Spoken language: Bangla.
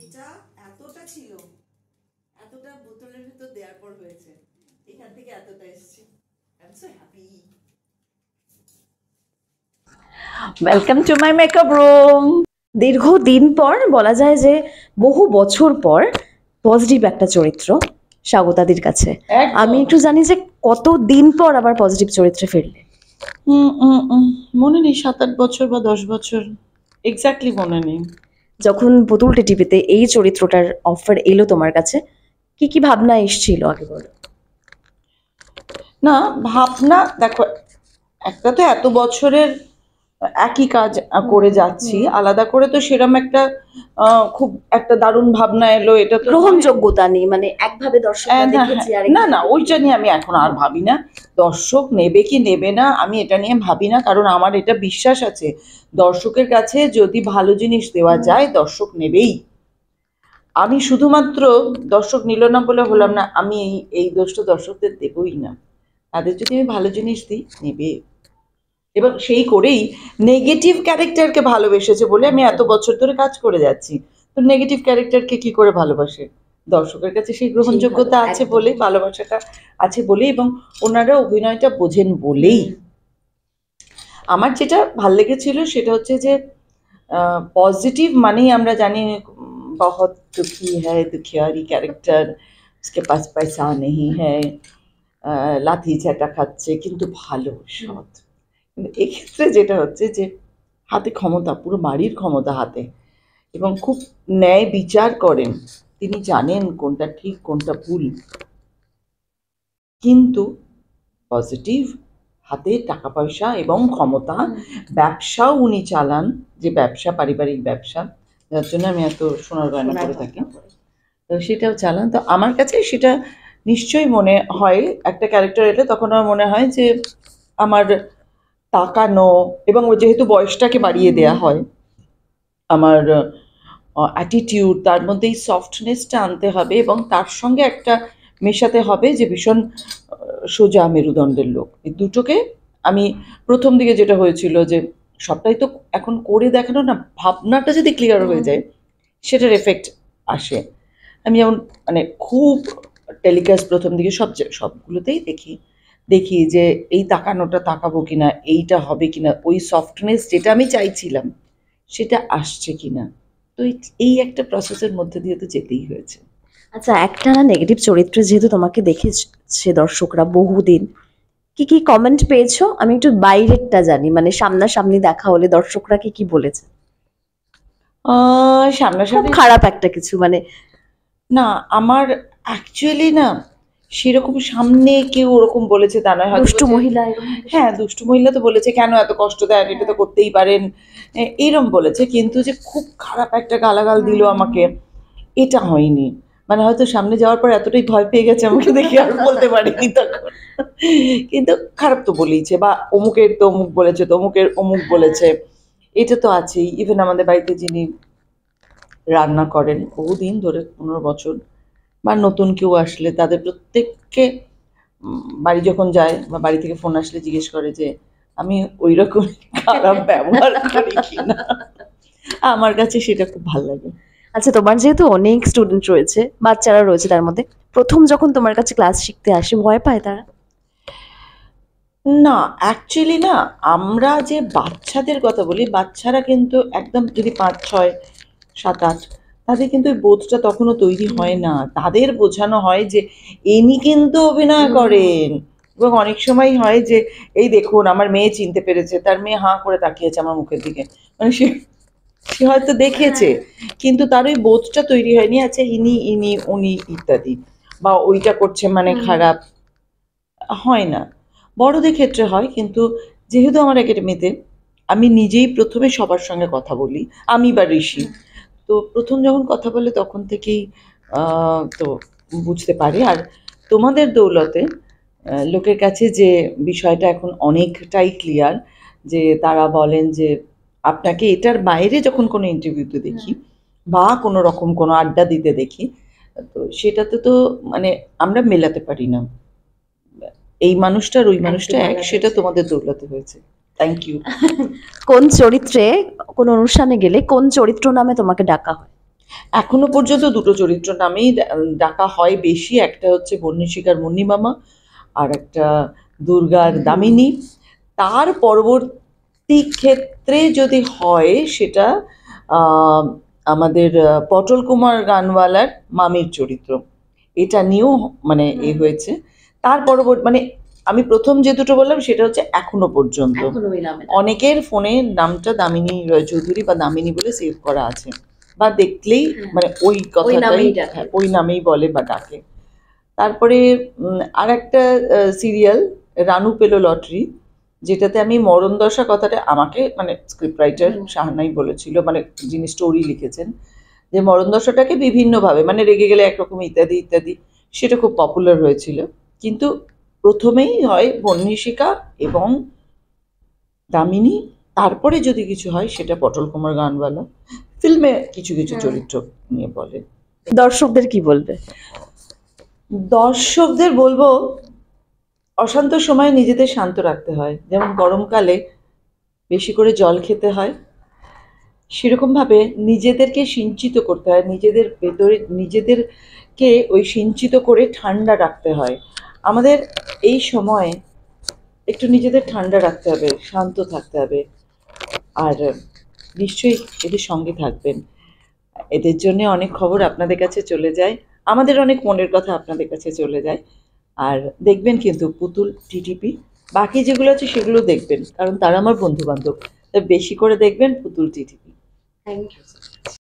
এটা এতটা ছিল, এতটা বোতলের ভিতর দেওয়ার পর হয়েছে, এখান থেকে এতটা এসেছে। I am so happy. Welcome to my makeup room. দীর্ঘদিন পর বলা যায় যে বহু বছর পর পজিটিভ একটা চরিত্র স্বাগতাদির কাছে। আমি একটু জানি যে কত দিন পর আবার পজিটিভ চরিত্রে ফিরলে? মনে নেই, 7-8 বছর বা 10 বছর, এক্স্যাক্টলি মনে নেই। যখন পুতুল টিভিতে এই চরিত্রটার অফার এলো তোমার কাছে, কি কি ভাবনা এসেছিল আগে বলো? না, ভাবনা দেখো, একটা তো এত বছরের একই কাজ করে যাচ্ছি, আলাদা করে তো সেরকম একটা খুব একটা দারুণ ভাবনা এলো, এটা তো গ্রহণযোগ্যতা নেই, মানে একভাবে দর্শকরা দেখেছি আর না না, ওইটা নিয়ে আমি এখন আর ভাবি না। দর্শক নেবে কি নেবে না আমি এটা নিয়ে ভাবি না, কারণ আমার এটা বিশ্বাস আছে দর্শকের কাছে যদি ভালো জিনিস দেওয়া যায় দর্শক নেবেই। আমি শুধুমাত্র দর্শক নিল না বলে হলাম না, আমি এই দোষটা দর্শকদের দেবই না। তাদের যদি আমি ভালো জিনিস দিই নেবে, এবং সেই করেই নেগেটিভ ক্যারেক্টারকে ভালোবেসেছে বলে আমি এত বছর ধরে কাজ করে যাচ্ছি। তো নেগেটিভ ক্যারেক্টারকে কি করে ভালোবাসে? দর্শকের কাছে সেই গ্রহণযোগ্যতা আছে বলেই, ভালোবাসাটা আছে বলেই, এবং ওনারা অভিনয়টা বোঝেন বলেই। আমার যেটা ভাল লেগেছিল সেটা হচ্ছে যে পজিটিভ মানেই আমরা জানি বহুত দুঃখী হ্যায়, দুঃখিয়ারি ক্যারেক্টার, उसके पास पैसा नहीं है, লাথি ঝাঁটা খাচ্ছে কিন্তু ভালো, সৎ। কিন্তু এক্ষেত্রে যেটা হচ্ছে যে হাতে ক্ষমতা, পুরো বাড়ির ক্ষমতা হাতে, এবং খুব ন্যায় বিচার করেন, তিনি জানেন কোনটা ঠিক কোনটা ভুল, কিন্তু পজিটিভ, হাতে টাকা পয়সা এবং ক্ষমতা, ব্যবসাও উনি চালান, যে ব্যবসা পারিবারিক ব্যবসা, যার জন্য আমি এত সোনার গয়না করে থাকি, তো সেটাও চালান। তো আমার কাছে সেটা নিশ্চয়ই মনে হয়, একটা ক্যারেক্টার এলে তখন আমার মনে হয় যে আমার তাকানো, এবং যেহেতু বয়সটাকে বাড়িয়ে দেয়া হয়, আমার অ্যাটিটিউড, তার মধ্যে এই সফটনেসটা আনতে হবে, এবং তার সঙ্গে একটা মেশাতে হবে যে ভীষণ সোজা মেরুদণ্ডের লোক। এই দুটোকে আমি প্রথম দিকে যেটা হয়েছিল যে সবটাই তো এখন করে দেখানো না, ভাবনাটা যদি ক্লিয়ার হয়ে যায় সেটার এফেক্ট আসে। আমি যেমন মানে খুব টেলিকাস্ট প্রথম দিকে সবগুলোতেই দেখি যে এই তাকানোটা তাকাবো কিনা, এইটা হবে কিনা, ওই সফটনেস যেটা আমি চাইছিলাম সেটা আসছে কিনা। তো এই একটা প্রসেসের মধ্যে দিয়ে তো যেতেই হয়েছে। আচ্ছা, একটা নেগেটিভ চরিত্রে যেহেতু তোমাকে দেখেছে দর্শকরা বহুদিন, কি কি কমেন্ট পেয়েছো? আমি একটু বাইরেরটা জানি, মানে সামনাসামনি দেখা হলে দর্শকরা কি কি বলেছে? খুব সামনাসামনি খারাপ একটা কিছু, মানে না, আমার অ্যাকচুয়ালি না সেরকম সামনে কেউ ওরকম বলেছে তা নয়, দুষ্টু মহিলা হ্যাঁ দুষ্টু মহিলা তো বলেছে, কেন এত কষ্ট দেন, এটা তো করতেই পারেন, এরম বলেছে, কিন্তু যে খুব খারাপ একটা গালাগাল দিল আমাকে, এটা হয়নি। মানে হয়তো সামনে যাওয়ার পর এতটাই ভয় পেয়ে গেছে আমাকে দেখে আর বলতে পারিনি তখন, কিন্তু খারাপ তো বলেইছে, বা অমুকের তো অমুক বলেছে, তো অমুকের অমুক বলেছে, এটা তো আছেই। ইভেন আমাদের বাড়িতে যিনি রান্না করেন বহুদিন ধরে, 15 বছর, বা নতুন কেউ আসলে তাদের প্রত্যেককে বাড়ি যখন যায় বা বাড়ি থেকে ফোন আসলে জিজ্ঞেস করে যে আমি ওই রকম খারাপ ব্যবহার করি কিনা। আমার কাছে সেটা খুব ভালো লাগে। আচ্ছা, তোমার যেহেতু অনেক স্টুডেন্ট রয়েছে, বাচ্চারা রয়েছে, তার মধ্যে প্রথম যখন তোমার কাছে ক্লাস শিখতে আসে ভয় পায় তারা? না, অ্যাকচুয়ালি না, আমরা যে বাচ্চাদের কথা বলি, বাচ্চারা কিন্তু একদম যদি 5, 6, 7, 8, তাদের কিন্তু ওই বোধটা তখনও তৈরি হয় না। তাদের বোঝানো হয় যে ইনি কিন্তু অভিনয় করেন, এবং অনেক সময় হয় যে এই দেখুন আমার মেয়ে চিনতে পেরেছে, তার মেয়ে হাঁ করে তাকিয়েছে আমার মুখের দিকে, মানে সে হয়তো দেখেছে কিন্তু তার ওই বোধটা তৈরি হয়নি, আচ্ছা ইনি ইনি উনি ইত্যাদি, বা ওইটা করছে মানে খারাপ, হয় না। বড়দের ক্ষেত্রে হয়, কিন্তু যেহেতু আমার একাডেমিতে আমি নিজেই প্রথমে সবার সঙ্গে কথা বলি, আমি বা ঋষি, তো প্রথম যখন কথা বলে তখন থেকেই তো বুঝতে পারে। আর তোমাদের দৌলতে লোকের কাছে যে বিষয়টা এখন অনেকটাই ক্লিয়ার, যে তারা বলেন যে আপনাকে এটার বাইরে যখন কোনো ইন্টারভিউতে দেখি বা কোনো রকম কোনো আড্ডা দিতে দেখি, তো সেটাতে তো মানে আমরা মেলাতে পারি না, এই মানুষটা আর ওই মানুষটা এক, সেটা তোমাদের দৌলতে হয়েছে। Thank you. কোন চরিত্রে, কোন অনুষ্ঠানে গেলে কোন চরিত্র নামে তোমাকে ডাকা হয়? এখনো পর্যন্ত দুটো চরিত্র নামেই ডাকা হয় বেশি, একটা হচ্ছে বন্যশিকার মুন্নিমামা আর একটা দুর্গার দামিনী। তার পরবর্তী ক্ষেত্রে যদি হয় সেটা আমাদের পটল কুমার গানওয়ালার মামির চরিত্র, এটা নিয়েও মানে হয়েছে। তার পরবর্তী মানে আমি প্রথম যে দুটো বললাম সেটা হচ্ছে এখনো পর্যন্ত এখনো ওই নামে অনেকের ফোনে নামটা দামিনী রয় চৌধুরী বা দামিনী বলে সেভ করা আছে, বা দেখলেই মানে ওই কথাটাই নামেই ডাকে। ওই নামেই বলে বা ডাকে। তারপরে আর একটা সিরিয়াল রানু পেলো লটারি, যেটাতে আমি মরণ দশা কথাটা আমাকে মানে স্ক্রিপ্ট রাইটার শাহানাই বলেছিল, মানে যিনি স্টোরি লিখেছেন, যে মরণ দশাটাকে বিভিন্নভাবে মানে রেগে গেলে একরকম ইত্যাদি ইত্যাদি, সেটা খুব পপুলার হয়েছিল। কিন্তু প্রথমেই হয় বন্যশিকা এবং দামিনী, তারপরে যদি কিছু হয় সেটা পটল কুমার গানওয়ালা ফিল্মে কিছু কিছু চরিত্র নিয়ে বলে। দর্শকদের কি বলবে? দর্শকদের বলবো অশান্ত সময়ে নিজেদের শান্ত রাখতে হয়, যেমন গরমকালে বেশি করে জল খেতে হয়, সেরকমভাবে নিজেদেরকে সিঞ্চিত করতে হয়, নিজেদের ভেতরে নিজেদেরকে ওই সিঞ্চিত করে ঠান্ডা রাখতে হয়। আমাদের এই সময়ে একটু নিজেদের ঠান্ডা রাখতে হবে, শান্ত থাকতে হবে, আর নিশ্চয়ই এদের সঙ্গে থাকবেন। এদের জন্য অনেক খবর আপনাদের কাছে চলে যায়, আমাদের অনেক মনের কথা আপনাদের কাছে চলে যায়। আর দেখবেন কিন্তু পুতুল টিটিপি, বাকি যেগুলো আছে সেগুলো দেখবেন, কারণ তারা আমার বন্ধু বান্ধব, তাই বেশি করে দেখবেন পুতুল টিটিপি। Thank you.